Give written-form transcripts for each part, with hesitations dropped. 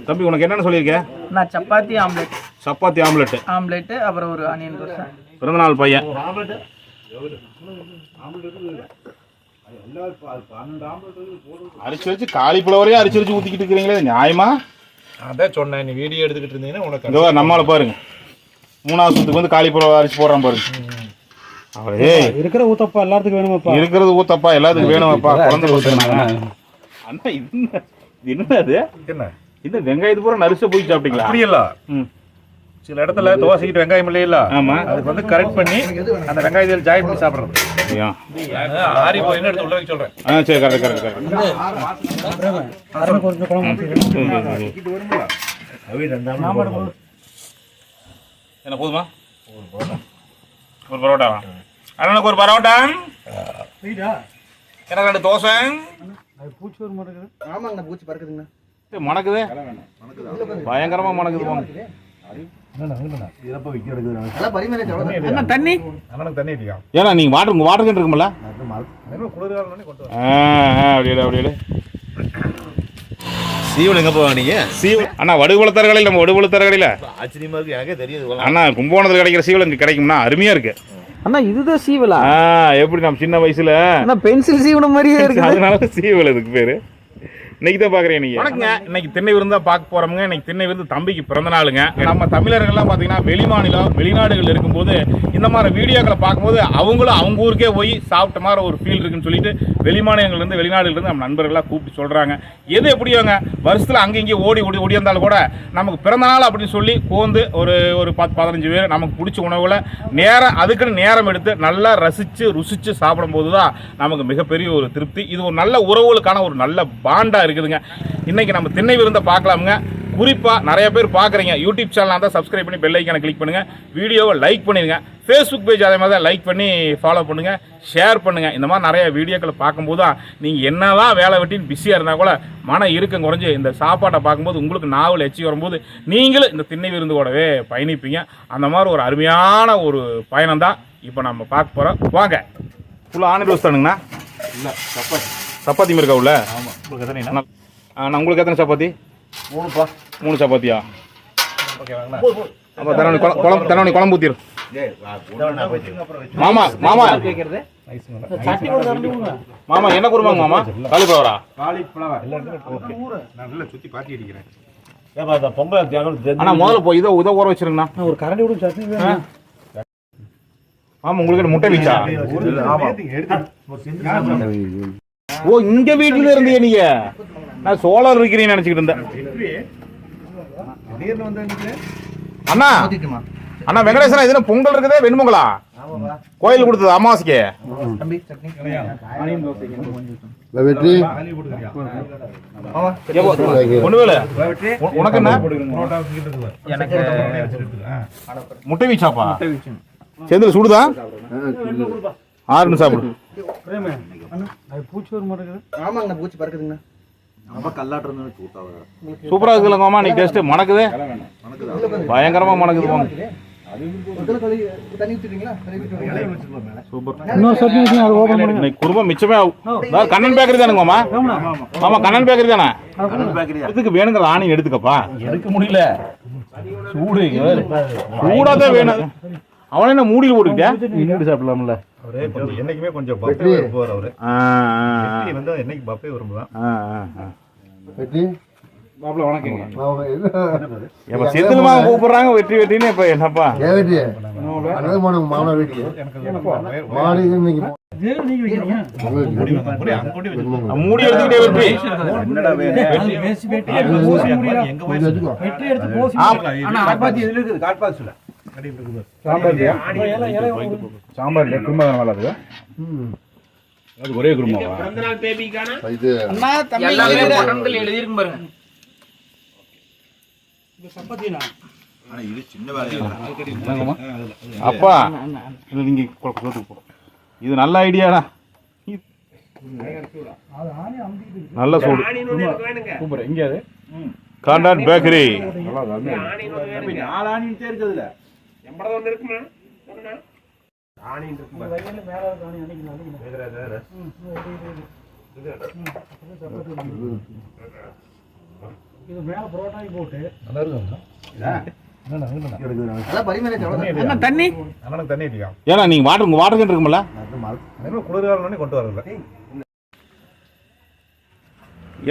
தம்பி உனக்கு என்னென்னு சொல்லியிருக்கேன்? நான் சப்பாத்தி ஆம்லெட். சப்பாத்தி ஆம்லெட் அப்புறம் ஒரு ஆனியன் தோசை. பிறந்தநாள் பையன். அரிச்சு வச்சு காலிஃப்ளவரையும் அரிச்சு வச்சு ஊற்றிக்கிட்டு இருக்கிறீங்களே, நியாயமா? அதான் சொன்னேன், நீ வீடியோ எடுத்துக்கிட்டு இருந்தீங்கன்னா உனக்கு நம்மளை பாருங்க, 3வது சுத்துக்கு வந்து காலிஃப்ளவர் அரிச்சு போடுறான் பாருங்க. அவரே இருக்கிற ஊத்தப்பா எல்லாத்துக்கும் வேணுமாப்பா? இருக்கிறது ஊத்தப்பா எல்லாத்துக்கும் வேணுமாப்பா? குழந்தை ஊத்துனாங்க. அண்ணா இது என்னது? என்ன இந்த வெங்காயத்து பூரா நரிச போய் சாப்பிட்டீங்களா? அப்படி இல்ல, சில இடத்துல தோசைக்கிட்டு வெங்காயம் இல்லையில, அதுக்கு வந்து கரெக்ட் பண்ணி அந்த வெங்காயத்தில் ஜாயின் பண்ணி சாப்பிட்றது. ஆரி போயின்னு எடுத்து உள்ள வைக்க சொல்றேன். சரி, கரெக்ட். என்ன போதுமா? ஒரு பரோட்டாவா? அண்ணனுக்கு ஒரு பரோட்டா, எனக்கு 2 தோசை. பூச்சி வர மாட்டேங்குது. ஆமாங்க, பூச்சி பறக்குதுங்க. மணக்குது, பயங்கரமா மணக்குது. தண்ணி ஏன்னா நீங்க வாட்டர் கேன் இருக்கும்ல, அப்படியே சீவன் எங்க போவாங்க நீங்க? சீவல் அண்ணா வடுகுளத்தர் கடையில், நம்ம வடுகுளத்தர் கடையில் ஆச்சரியமா இருக்கு, எனக்கே தெரியுது அண்ணா. கும்பகோணத்தில் கிடைக்கிற சீவல் இங்கே கிடைக்கும்னா அருமையா இருக்கு அண்ணா. இதுதான் சீவலா? எப்படி நம்ம சின்ன வயசுல பென்சில் சீவன மாதிரியே இருக்கு, அதனால சீவல் இதுக்கு பேரு. இன்னைக்கு தான் பாக்குறேன் நீங்க. வணக்கங்க. இன்னைக்கு திண்ணை விருந்தா பார்க்க போறோமுங்க. இன்னைக்கு திண்ணை விருந்து தம்பிக்கு பிறந்த நாளுங்க. நம்ம தமிழர்கள்லாம் பாத்தீங்கன்னா வெளிமாநிலம் வெளிநாடுகள் இருக்கும்போது இந்த மாதிரி வீடியோக்களை பார்க்கும்போது அவங்களும் அவங்க ஊருக்கே போய் சாப்பிட்ட மாதிரி ஒரு ஃபீல் இருக்குன்னு சொல்லிட்டு வெளிமாநிலங்கள்ல இருந்து வெளிநாடுகள் இருந்து நம்ம நண்பர்களாக கூப்பிட்டு சொல்றாங்க. எது எப்படியோங்க வருஷத்துல அங்கே இங்கே ஓடியாந்தாலும் கூட நமக்கு பிறந்த நாள் அப்படின்னு சொல்லி கோந்து ஒரு 10-15 பேர் நமக்கு பிடிச்ச உணவுகளை அதுக்குன்னு நேரம் எடுத்து நல்லா ருசிச்சு சாப்பிடும் போது தான் நமக்கு மிகப்பெரிய ஒரு திருப்தி. இது ஒரு நல்ல உறவுகளுக்கான ஒரு நல்ல பாண்டா இருக்குதுங்க. இன்னைக்கு நம்ம திண்ணை விருந்த பார்க்கலாமுங்க. குறிப்பா நிறைய பேர் பார்க்குறீங்க, யூடியூப் சேனலாக தான் சப்ஸ்கிரைப் பண்ணி பெல் ஐக்கானை கிளிக் பண்ணுங்க, வீடியோவை லைக் பண்ணிடுங்க, ஃபேஸ்புக் பேஜ் அதே மாதிரி தான் லைக் பண்ணி ஃபாலோ பண்ணுங்க, ஷேர் பண்ணுங்க. இந்த மாதிரி நிறைய வீடியோக்களை பார்க்கும்போது தான் நீங்கள் என்னதான் வேலை வெட்டின்னு பிஸியாக இருந்தால் கூட மன இறுக்கம் குறைஞ்சி இந்த சாப்பாட்டை பார்க்கும்போது உங்களுக்கு நாவல் எச்சி வரும்போது நீங்களும் இந்த திண்ணை விருந்து கூடவே பயணிப்பீங்க. அந்த மாதிரி ஒரு அருமையான ஒரு பயணம் தான் இப்போ நம்ம பார்க்க போகிறோம். வாங்க. ஃபுல்லாக ஆனி ரோஸ் தானுங்கண்ணா? இல்லை, சப்பாத்தி. சப்பாத்தி இருக்கா உள்ள? ஆமாம். உங்களுக்கு எத்தனை? நான் உங்களுக்கு எத்தனை சப்பாத்தி? 3 சப்பாத்தியா? ஓகே வாங்கண்ணா. அப்போ தரவணி குழம்பு ஊற்றிடும். மாமா என்ன குருமாங்க மாமா? காலிஃப்ளவரா? நல்லா சுற்றி பாட்டி அடிக்கிறேன். ஆனால் முதல்ல போய் இதை ஊற வச்சிருங்கண்ணா. ஒரு கரண்டி விடும் சட்னி. ஆமாம், உங்களுக்கு முட்டை வீச்சா? ஓ, இங்க வீட்டுல இருந்தீங்க நீங்க? நான் சோலார் இருக்கிறீங்கன்னு நினைச்சுக்கிட்டு இருந்தேன். அண்ணா வெங்கடேசனா, இது பொங்கல் இருக்குதே, வெண்பொங்கலா? கோயில் கொடுத்தது அமாவாசைக்கு. ஒண்ணுவேல உனக்கு என்ன? முட்டை வீச்சாப்பா? செந்தில் சுடுதான்? 6 சாப்பிடு. பூச்சி வர மாட்டேங்குது. ஆமாங்க, பூச்சி பறக்குதுங்க. சூப்பரா இருக்குல்ல மாமா? நீ டேஸ்ட் மணக்குது, பயங்கரமா மணக்குது. குருமா மிச்சமே ஆகும். கண்ணன் பேக்கரி தானுங்க மாமா? ஆமா, கண்ணன் பேக்கரி தானே? இதுக்கு வேணுங்கிற ஆணியம் எடுத்துக்கப்பா. எடுக்க முடியல, சூடாதான் வேணும். அவன என்ன மூடியில் போட்டுக்கிட்டே சாப்பிடலாம்ல? என்னைக்குமே கொஞ்சம் பப்பே வருவார் அவரு. வந்து என்னைக்கு பப்பே வரும்போது கூப்பிடுறாங்க வெற்றி வெற்றின்னு. இப்ப என்னப்பா மூடி எடுத்துக்கிட்டே வெற்றி சாம்பார் குருமா நல்லா இருக்கு. அது ஒரே குருமா. அப்பா நீங்க இது நல்ல ஐடியாடா, நல்ல சூடு. காண்டான் பேக்கரி இது மேலே புரோட்டாக்கி போட்டு நல்லா இருக்குங்களா அதான் பரிமாறியாச்சு, அவ்வளவுதான். அண்ணா தண்ணி அண்ணனுக்கு தண்ணி இல்லையா ஏன்னா நீங்கள் வாட்டர் வாட்டர் கேன் இருக்குமில்ல குளிர்காலம் கொண்டு வரல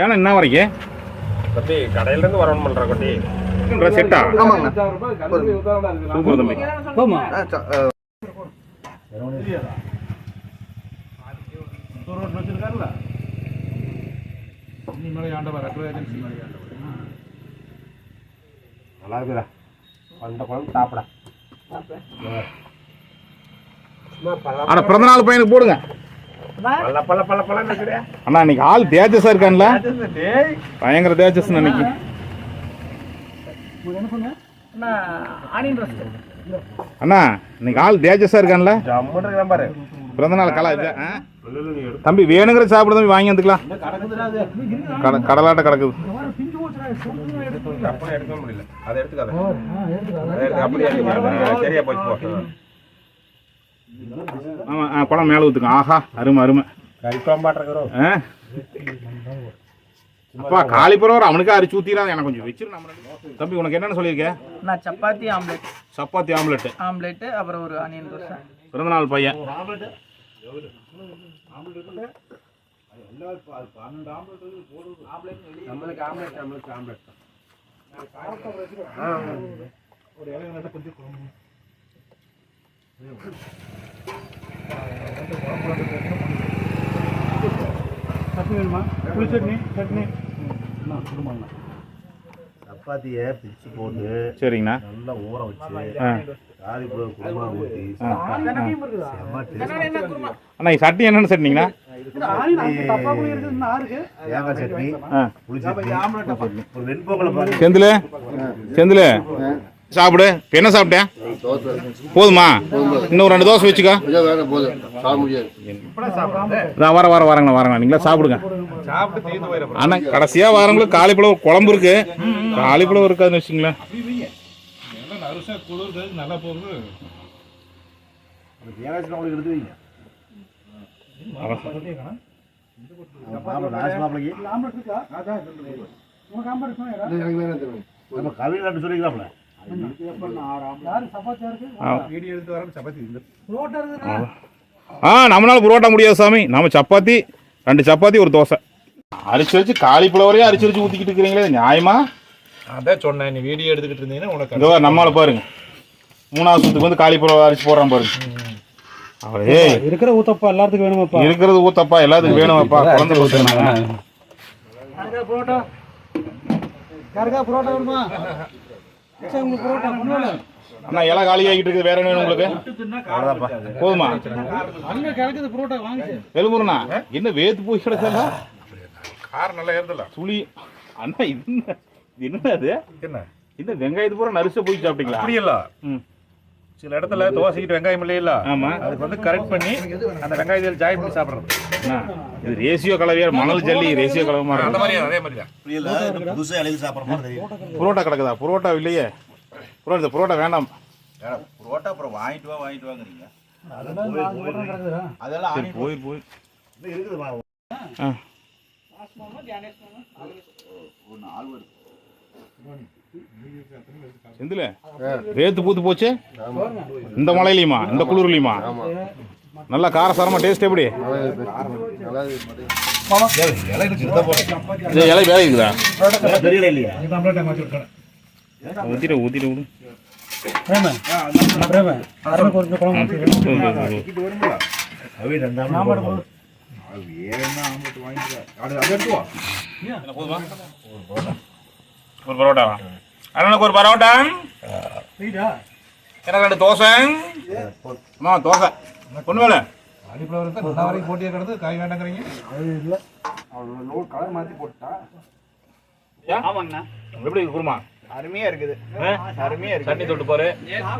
ஏன்னா என்ன வரைக்கும் தம்பி கடையிலேருந்து வரணும் பண்ணுற கொட்டி செட்டா ஆமாங்கண்ணா. சூப்பர் தம்பி போமா வச்சிருக்காருல்ல ஆண்டவர் ஏஜென்சி நல்லா இருக்குதா அந்த குழம்பு சாப்பிட ஆனால் பிறந்தநாள் பையனுக்கு போடுங்க பல்ல பல்ல பல்ல பல்ல இருக்கிறியா அண்ணா இன்னைக்கு ஆள் தேஜஸா இருக்கான்ல பயங்கர தேஜஸ் அன்னைக்கு அண்ணா இன்னைக்கு ஆள் தேஜஸா இருக்கான்ல ஜம்முன்னு இருக்கிற பாரு பிறந்தநாள் கலா இது தம்பி வேணுங்கிற சாப்பிட தம்பி வாங்கி வந்துக்கலாம் கடலாட்ட கிடக்குது அப்படி எடுக்க முடியல அதை எடுத்துக்காத அப்படியே சரியா போச்சு ஆமா குழம்பு மேலே ஊத்துங்க ஆஹா அருமை அருமை கறிக்குழம்பாட்டுறோம் ஆ? அப்பா காலிப்புறம் அவனுக்கே அரிச்சு ஊத்திடாத எனக்கு கொஞ்சம் வச்சிரு நம்ம தம்பி உனக்கு என்னன்னு சொல்லியிருக்கேன் நான் chapati omelette chapati omelette omelette அப்புறம் ஒரு ஆனியன் தோசை. பிறந்தநாள் பையன் சட்னி வேணுமா புளி சட்னி சட்னி குடும்பங்கண்ணா சப்பாத்தியை பிச்சு போட்டு சரிங்கண்ணா நல்லா ஊற வச்சு ஆ காலிஃப்ளவர் குருமா ஊற்றி அண்ணா சட்னி என்னென்னு சட்னிங்கண்ணா தேங்காய் சட்னி ஆ புளி சட்னி ஒரு வெண்பொங்கலை செந்தில் செந்தில் சாப்பிடு இப்போ என்ன சாப்பிட்டேன் போதுமா இன்னும் 2 தோசை வச்சுக்கோ நான் வரேங்கண்ணா நீங்களா சாப்பிடுங்க சாப்பிட்டு தீர்ந்து போயிடும் அண்ணா கடைசியாக வரவங்களுக்கு காலிஃப்ளவர் குழம்பு இருக்கு காலிஃப்ளவர் இருக்காதுன்னு வச்சுங்களேன் நல்லா போகுது தேங்காய் உங்களுக்கு எடுத்து வைங்க நம்ம கவிதை சொல்லிக்கலாம்ல நம்மளால புரோட்டா முடியாது சாமி நம்ம சப்பாத்தி 2 சப்பாத்தி ஒரு தோசை அரிச்சு காலிஃப்ளவரே அரிச்சு ஊற்றிக்கிட்டு இருக்கிறீங்களே நியாயமா அதான் சொன்னேன் நீ வீடியோ எடுத்துக்கிட்டு இருந்தீங்கன்னா உனக்கு இதோ நம்மளால பாருங்க 3வது சுத்துக்கு வந்து காலிஃப்ளவர் அரிச்சு போடுறான் பாருங்க அவரே இருக்கிற ஊத்தப்பா எல்லாத்துக்கும் வேணுமாப்பா இருக்கிறது ஊத்தப்பா எல்லாத்துக்கும் வேணுமாப்பா குழந்தை ஊத்துறாங்க புரோட்டா யாருக்கா புரோட்டா வேணுமா உங்களுக்கு புரோட்டா ஒன்றும் அண்ணா இலை காலியாகிட்டு இருக்குது வேற என்ன வேணும் உங்களுக்கு போதுமா அங்க கிடக்குது புரோட்டா வாங்கிச்சு வெளுமுருண்ணா என்ன வேத்து போய் கிடக்கல கார் நல்லா ஏறுதல சுழி அண்ணா இது என்ன அது என்ன இந்த வெங்காயத்து பூரா நரிச போய் சாப்பிட்டீங்களா அப்படி இல்ல சில இடத்துல தோசைக்கிட்டு வெங்காயம் இல்ல ஆமா அதுக்கு வந்து கரெக்ட் பண்ணி அந்த வெங்காயத்தில் ஜாயின் பண்ணி சாப்பிடுறது அண்ணா, இது ரேசியோ கலவையா மணல் ஜல்லி ரேசியோ கலவை மாதிரி அந்த இருக்கு. மாதிரி அதே மாதிரி தான் புதுசாக எழுதி சாப்பிட்ற மாதிரி தெரியும் புரோட்டா கிடக்குதா புரோட்டா இல்லையே புரோட்டா புரோட்டா வேண்டாம் புரோட்டா அப்புறம் வாங்கிட்டு வாங்குறீங்க அதெல்லாம் சரி போயிரு இருக்குதுமா ஆ ஒரு 4 வருது செந்தில வேத்து பூத்து போச்சு இந்த மழையிலையுமா இந்த குளிர்லையுமா நல்லா காரசாரமா டேஸ்ட் எப்படி இது இலை வேலை இருக்குதா தெரியல இல்லையா ஊத்திட்டு ஊத்திட்டு விடு கொஞ்சம் குழம்பு ஒரு பரோட்டா அண்ணனுக்கு ஒரு பரோட்டா எனக்கு 2 தோசை அம்மா தோசை பொண்ணு வேலை வரைக்கும் போட்டியே கிடந்து காய் வேண்டாங்கிறீங்க கலர் மாற்றி போட்டா ஆமாங்கண்ணா எப்படி இருக்கு குருமா அருமையா இருக்குது அருமையா இருக்கு. சட்னி தொட்டு பாரு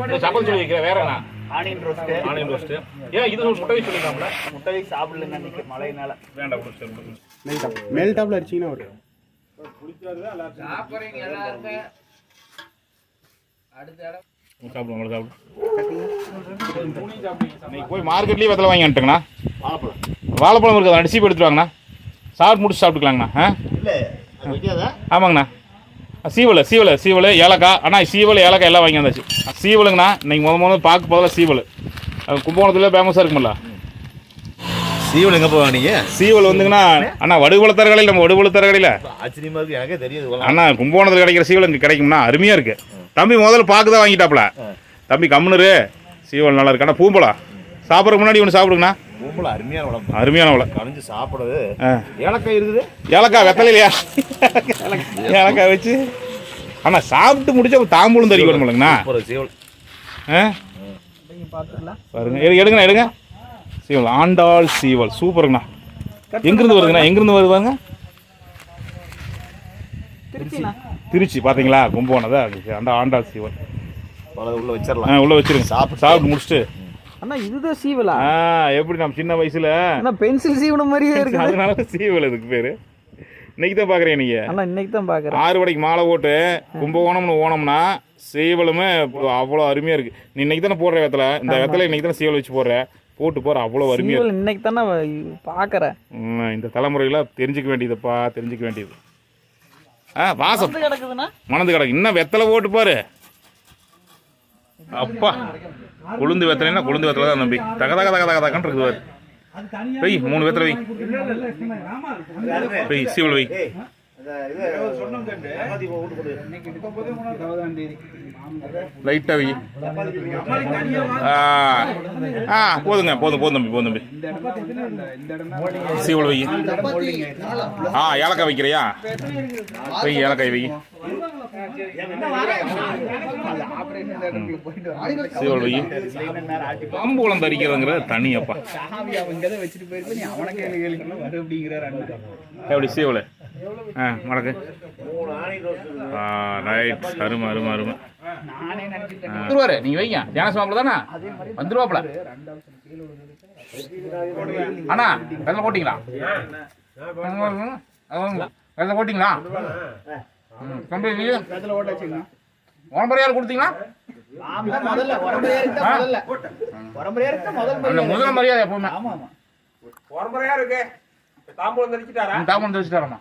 இந்த சப்பல் சொல்லி வைக்கிறேன் வேற என்ன ஆனியன் ரோஸ்ட் ஆனியன் ரோஸ்ட் ஏன் இது ஒரு முட்டை சொல்லிக்கலாம்ல முட்டை சாப்பிடலன்னு நினைக்கிறேன் மழையினால. வேண்டாம் கொடுத்து மேல் டாப்ல அடிச்சீங்கன்னா ஒரு சாப்பிடுவோம் இன்னைக்கு போய் மார்க்கெட்லேயே வெத்தலை வாங்கி வந்துட்டுங்கண்ணா வாழைப்பழம் இருக்குது அடிச்சு எடுத்துட்டு வாங்கண்ணா சாப்பிட்டு முடிச்சு சாப்பிட்டுக்கலாங்கண்ணா ஆ இல்லை வைக்காதா ஆமாங்கண்ணா சீவல் ஏலக்காய். அண்ணா சீவல் ஏலக்காய் எல்லாம் வாங்கி வந்தாச்சு. சீவலுங்கண்ணா இன்னைக்கு முதல்ல பார்க்க போதில் சீவல் கும்பகோணத்துல ஃபேமஸாக இருக்குமில்ல. சீவல் எங்கே போவாங்க? சீவல் வந்துங்கண்ணா அண்ணா வடுகுளத்தர கடையில், நம்ம வடுகுளத்தர கடையில் ஆச்சரியமா இருக்கு, எனக்கே தெரியுது. அண்ணா கும்பகோணத்தில் கிடைக்கிற சீவல் இங்கே கிடைக்கும்னா அருமையாக இருக்குது. தம்பி முதல்ல பார்க்க தான் வாங்கிட்டாப்புல. தம்பி கம்முனரு சீவல் நல்லா இருக்கு. ஆனால் பூம்பலாம் சாப்பிட்றதுக்கு முன்னாடி ஒன்று சாப்பிடுங்கண்ணா. பூம்பளை அருமையான வளம், அருமையான வளம். கணிஞ்சு சாப்பிடுறது. ஏலக்காய் இருக்குது, ஏலக்காய் வெத்தலை இல்லையா? ஏலக்காய் வச்சு அண்ணா சாப்பிட்டு முடிச்சா தாம்பூலம் தறி வருமில்லங்கண்ணா. ஒரு சீவல் பாருங்க, எடுங்கண்ணா எடுங்க. சீவல் ஆண்டாள் சீவல் சூப்பருங்கண்ணா. எங்கிருந்து வருதுங்கண்ணா? எங்கிருந்து வருவாங்க? திருச்சி. பார்த்தீங்களா கும்பகோணம் தான் ஆண்டாள் சீவல். உள்ள வச்சிடலாம். உள்ள வச்சிருங்க. சாப்பிட்டு முடிச்சுட்டு. அண்ணா இதுதான் சீவலா? எப்படி நம்ம சின்ன வயசுல பென்சில் சீவன மாதிரியே இருக்கு. அதனால சீவல் இதுக்கு பேரு. இன்னைக்கு தான் பார்க்குறேன் நீங்க. இன்னைக்கு தான் பார்க்குறேன். 6 மணிக்கு மாலை போட்டு கும்பகோணம்னு ஓனம்னா சீவலுமே அவ்வளோ அருமையாக இருக்குது. நீ இன்னைக்கு தானே போடுற வெத்தலை, இந்த வெத்தலை இன்னைக்கு தானே சீவல் வச்சு போடுற, போட்டு போகிற அவ்வளோ அருமையாக இருக்கு. இன்னைக்கு தானே பார்க்குறேன். இந்த தலைமுறையில் தெரிஞ்சுக்க வேண்டியதுப்பா, தெரிஞ்சுக்க வேண்டியது. வாசம் கிடக்குதுண்ணா, மணந்து கிடக்கு. இன்னும் வெத்தலை போட்டு பாரு. அப்பா கொழுந்து வெத்தலைன்னா கொழுந்து வெத்தலை தான் நம்பி தக தக தக தக தகன்னு இருக்குது பாரு. வெய் 3 வெத்தலை வெய் சீவல் வெய். லைட்டாக வெய். போதுங்க, போதும் தம்பி. சீவல் வெய். ஏலக்காய் வைக்கிறியா? வெய் ஏலக்காய் வெய். சீவல் வெய். தாம்பூலம் தரிக்கிறதுங்கிறது தனியப்பா. எப்படி சீவல் மடக்கு. ரைட், அருமை. வந்துருவாரு, நீங்க வைங்க. தியானசுவாமில தானே வந்துருவாப்ல. அண்ணா வெள்ளை போட்டிங்களா? வெள்ளை போட்டிங்களா? தம்பி உடம்பரையார் கொடுத்தீங்களா? முதல்ல மரியாதை எப்பவுமே தாம்பூலம் தெரிச்சுட்டாரம்மா.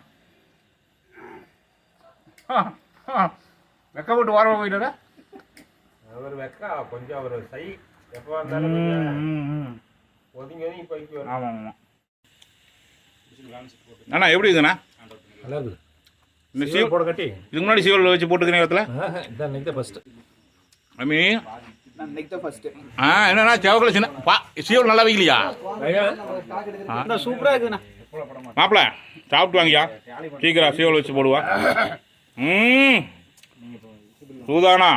வெக்க போட்டு ஓரமாக போயிட்டாரா? அவர் வெக்கா கொஞ்சம் அவர் சை எப்போ வந்தாலும் ஒதுங்கி போய்க்கு. ஆமாம். அண்ணா எப்படி இருக்குண்ணா? நல்லா இருக்குது. இந்த சீவல் போட கட்டி இதுக்கு முன்னாடி சீவல் வச்சு போட்டுக்கிறேன் இடத்துல. என்னண்ணா செவக்கல சின்ன சீவல் நல்லா வைக்கலையா? சூப்பரா இருக்குண்ணா. மாப்பிள்ள சாப்பிட்டு வாங்கியா, சீக்கிரம் சீவல் வச்சு போடுவா. சூதானா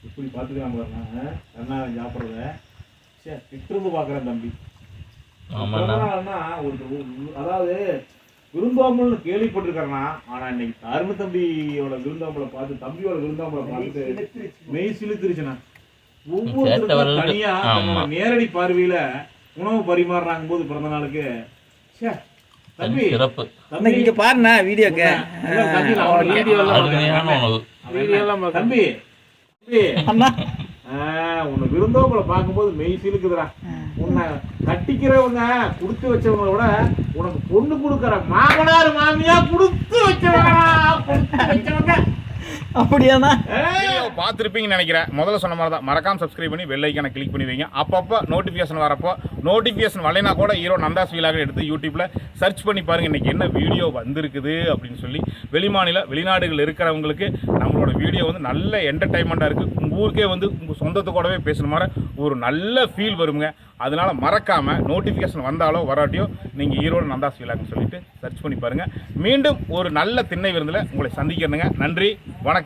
இப்படி பார்த்துக்கலாம் பாருங்க. அண்ணா சாப்பிட்றத கிட்டிருந்து பார்க்குறேன் தம்பி. அதாவது விருந்தோம்பல்னு கேள்விப்பட்டிருக்கிறேன்னா, ஆனா இன்னைக்கு அருமை தம்பியோட விருந்தோம்பலை பார்த்து, தம்பியோட விருந்தோம்பலை பார்த்து மெய் சிலுத்துருச்சுண்ணா. ஒவ்வொருத்தருக்கும் தனியா நேரடி பார்வையில உணவு பரிமாறுறாங்க போது பிறந்த நாளுக்கு தம்பி இங்க பாருண்ணா வீடியோக்கு. தம்பி உன்னை விருந்தோம்பலை பார்க்கும்போது மெய் சிலுக்குதுடா. உன்னை கட்டிக்கிறவங்க கொடுத்து வச்சவங்க விட உனக்கு பொண்ணு கொடுக்கற மாமனார் மாமியா கொடுத்து வச்சவங்க அப்படியாண்ணா? பார்த்துருப்பீங்கன்னு நினைக்கிறேன். முதல்ல சொன்ன மாதிரி தான் மறக்காம சப்ஸ்கிரைப் பண்ணி பெல் ஐக்கானை கிளிக் பண்ணி வைங்க. அப்பப்போ நோட்டிஃபிகேஷன் வரப்போ, நோட்டிஃபிகேஷன் வரலைனா கூட ஈரோடு நந்தாஸ் வீலாக எடுத்து யூடியூப்ல சர்ச் பண்ணி பாருங்க இன்னைக்கு என்ன வீடியோ வந்திருக்குது அப்படின்னு சொல்லி. வெளிநாடுகள் இருக்கிறவங்களுக்கு நம்மளோட வீடியோ வந்து நல்ல என்டர்டைன்மெண்ட்டாக இருக்குது. உங்கள் ஊருக்கே வந்து உங்கள் சொந்தத்தை கூடவே பேசுன மாதிரி ஒரு நல்ல ஃபீல் வருங்க. அதனால மறக்காம நோட்டிஃபிகேஷன் வந்தாலோ வராட்டியோ நீங்கள் ஈரோடு நந்தாஸ் வீலாகன்னு சொல்லிட்டு சர்ச் பண்ணி பாருங்க. மீண்டும் ஒரு நல்ல திண்ணை விருந்தில் உங்களை சந்திக்கிறேங்க. நன்றி, வணக்கங்க.